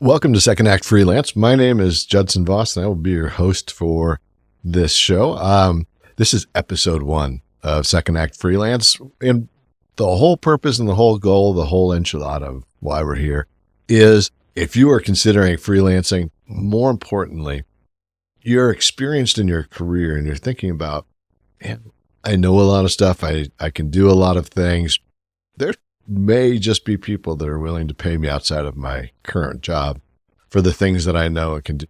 Welcome to Second Act Freelance. My name is Judson Voss, and I will be your host for this show. This is episode 1 of Second Act Freelance, and the whole purpose and the whole goal, the whole enchilada of why we're here is if you are considering freelancing, more importantly, you're experienced in your career and you're thinking about, man, I know a lot of stuff. I can do a lot of things. There may just be people that are willing to pay me outside of my current job for the things that I know and can do.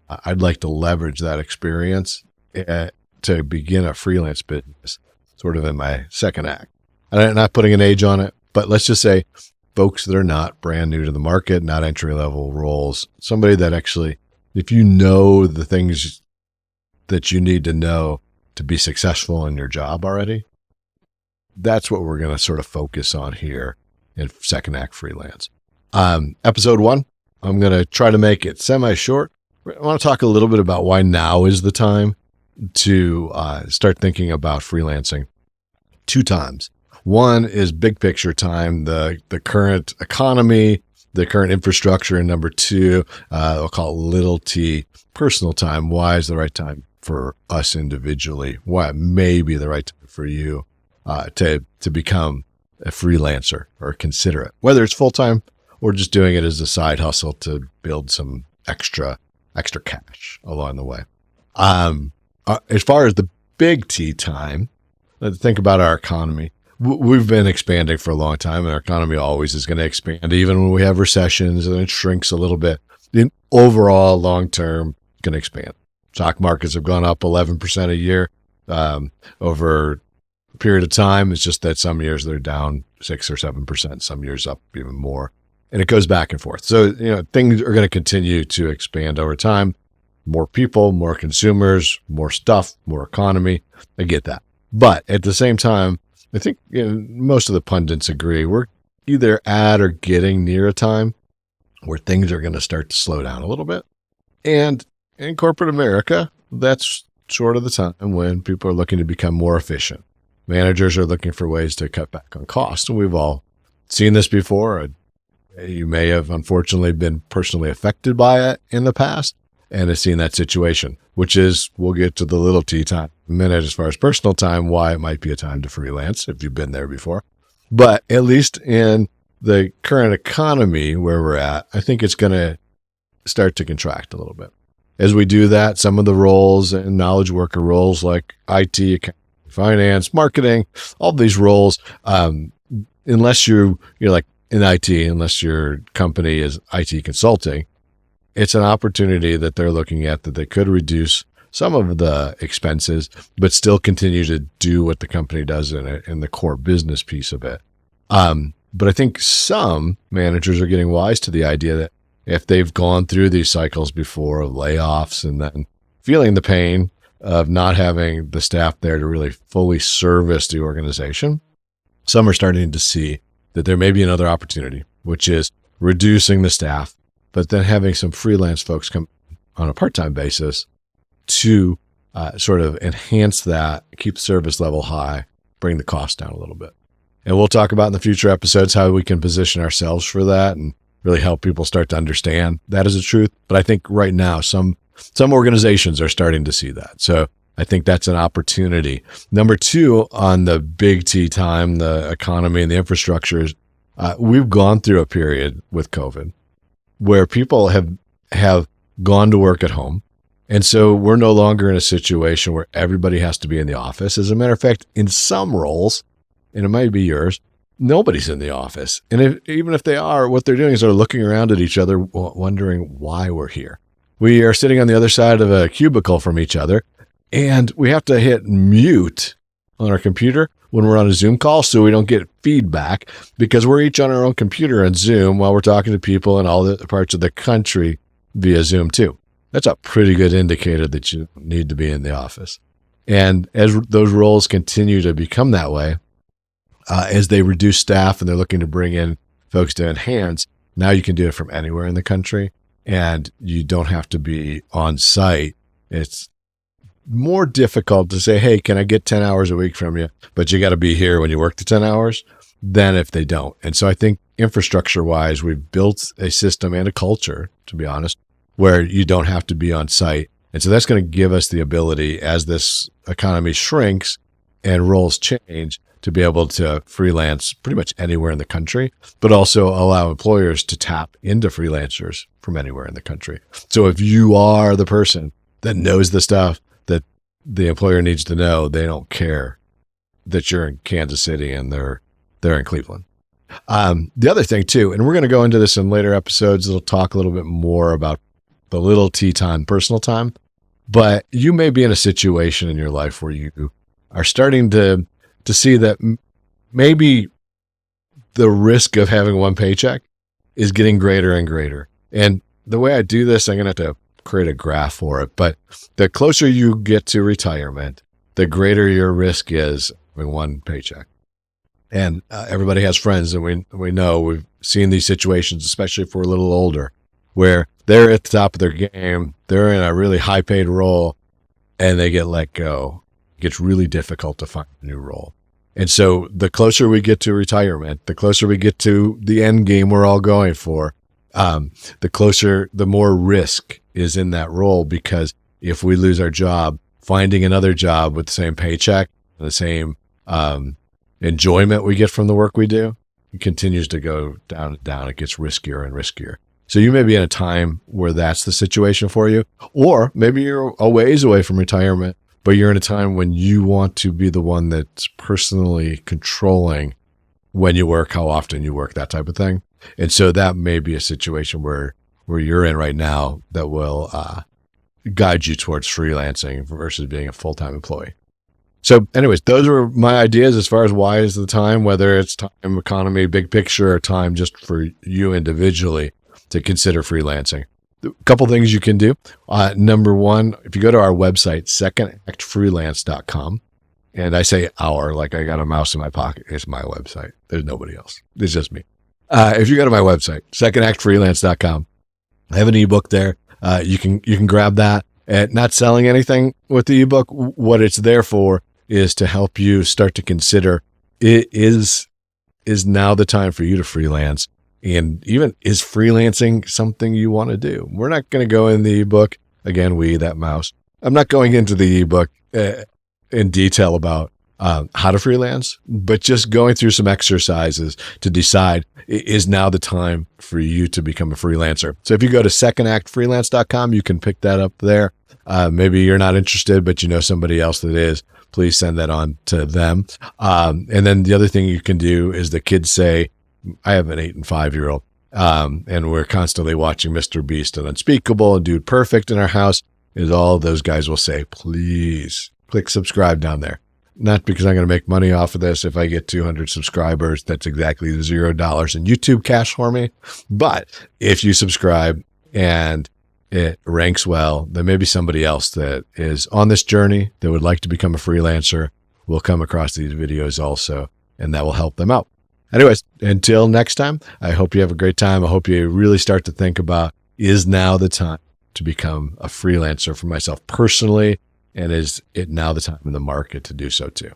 I'd like to leverage that experience to begin a freelance business, sort of in my second act. And I'm not putting an age on it, but let's just say folks that are not brand new to the market, not entry-level roles, somebody that actually, if you know the things that you need to know to be successful in your job already, that's what we're going to sort of focus on here in Second Act Freelance. Episode 1, I'm going to try to make it semi-short. I want to talk a little bit about why now is the time to start thinking about freelancing. 2 times. One is big picture time, the current economy, the current infrastructure, and number 2, I'll call it little t, personal time. Why is the right time for us individually? Why it may be the right time for you to become a freelancer or consider it, whether it's full-time or just doing it as a side hustle to build some extra cash along the way. As far as the big T time, let's think about our economy. We've been expanding for a long time, and our economy always is going to expand, even when we have recessions and it shrinks a little bit. In overall, long-term, going to expand. Stock markets have gone up 11% a year over a period of time. It's just that some years they're down 6 or 7%, some years up even more. And it goes back and forth. So, things are going to continue to expand over time. More people, more consumers, more stuff, more economy. I get that. But at the same time, I think most of the pundits agree we're either at or getting near a time where things are going to start to slow down a little bit. And in corporate America, that's sort of the time when people are looking to become more efficient. Managers are looking for ways to cut back on costs. And we've all seen this before. You may have unfortunately been personally affected by it in the past and have seen that situation, which is, we'll get to the little t time in a minute as far as personal time, why it might be a time to freelance if you've been there before. But at least in the current economy where we're at, I think it's going to start to contract a little bit. As we do that, some of the roles and knowledge worker roles like IT, finance, marketing, all these roles, unless you're like in IT, unless your company is IT consulting, it's an opportunity that they're looking at that they could reduce some of the expenses, but still continue to do what the company does in the core business piece of it. But I think some managers are getting wise to the idea that if they've gone through these cycles before of layoffs and then feeling the pain of not having the staff there to really fully service the organization, some are starting to see that there may be another opportunity, which is reducing the staff, but then having some freelance folks come on a part-time basis to sort of enhance that, keep service level high, bring the cost down a little bit. And we'll talk about in the future episodes how we can position ourselves for that and really help people start to understand that as a truth. But I think right now, some organizations are starting to see that. So I think that's an opportunity. Number 2, on the big T time, the economy and the infrastructure is we've gone through a period with COVID where people have gone to work at home. And so we're no longer in a situation where everybody has to be in the office. As a matter of fact, in some roles, and it might be yours, nobody's in the office. And even if they are, what they're doing is they're looking around at each other, wondering why we're here. We are sitting on the other side of a cubicle from each other, and we have to hit mute on our computer when we're on a Zoom call so we don't get feedback, because we're each on our own computer on Zoom while we're talking to people in all the parts of the country via Zoom too. That's a pretty good indicator that you need to be in the office. And as those roles continue to become that way, as they reduce staff and they're looking to bring in folks to enhance, now you can do it from anywhere in the country and you don't have to be on site. It's more difficult to say, hey, can I get 10 hours a week from you? But you got to be here when you work the 10 hours than if they don't. And so I think infrastructure wise, we've built a system and a culture, to be honest, where you don't have to be on site. And so that's going to give us the ability, as this economy shrinks and roles change, to be able to freelance pretty much anywhere in the country, but also allow employers to tap into freelancers from anywhere in the country. So if you are the person that knows the stuff that the employer needs to know, they don't care that you're in Kansas City and they're in Cleveland. The other thing too, and we're going to go into this in later episodes, it'll talk a little bit more about the little T time, personal time, but you may be in a situation in your life where you are starting to see that maybe the risk of having one paycheck is getting greater and greater. And the way I do this, I'm going to have to create a graph for it, but the closer you get to retirement, the greater your risk is having one paycheck. And everybody has friends that we know, we've seen these situations, especially if we're a little older, where they're at the top of their game, they're in a really high paid role, and they get let go. It gets really difficult to find a new role. And so the closer we get to retirement, the closer we get to the end game we're all going for, the more risk is in that role, because if we lose our job, finding another job with the same paycheck, the same enjoyment we get from the work we do, it continues to go down and down. It gets riskier and riskier. So you may be in a time where that's the situation for you, or maybe you're a ways away from retirement, but you're in a time when you want to be the one that's personally controlling when you work, how often you work, that type of thing. And so that may be a situation where you're in right now that will guide you towards freelancing versus being a full-time employee. So anyways, those are my ideas as far as why is the time, whether it's time, economy, big picture, or time just for you individually to consider freelancing. A couple things you can do. Number one, if you go to our website, secondactfreelance.com, and I say our, like I got a mouse in my pocket, it's my website. There's nobody else. It's just me. If you go to my website, secondactfreelance.com, I have an ebook there. You can grab that. And not selling anything with the ebook. What it's there for is to help you start to consider, it is now the time for you to freelance. And even, is freelancing something you want to do? We're not going to go in the ebook. Again, that mouse. I'm not going into the ebook in detail about how to freelance, but just going through some exercises to decide, is now the time for you to become a freelancer. So if you go to secondactfreelance.com, you can pick that up there. Maybe you're not interested, but you know somebody else that is. Please send that on to them. And then the other thing you can do is, the kids say, I have an 8 and 5-year-old, and we're constantly watching Mr. Beast and Unspeakable and Dude Perfect in our house, is all those guys will say, please click subscribe down there. Not because I'm going to make money off of this. If I get 200 subscribers, that's exactly $0 in YouTube cash for me. But if you subscribe and it ranks well, there may be somebody else that is on this journey that would like to become a freelancer, will come across these videos also, and that will help them out. Anyways, until next time, I hope you have a great time. I hope you really start to think about, is now the time to become a freelancer for myself personally? And is it now the time in the market to do so too?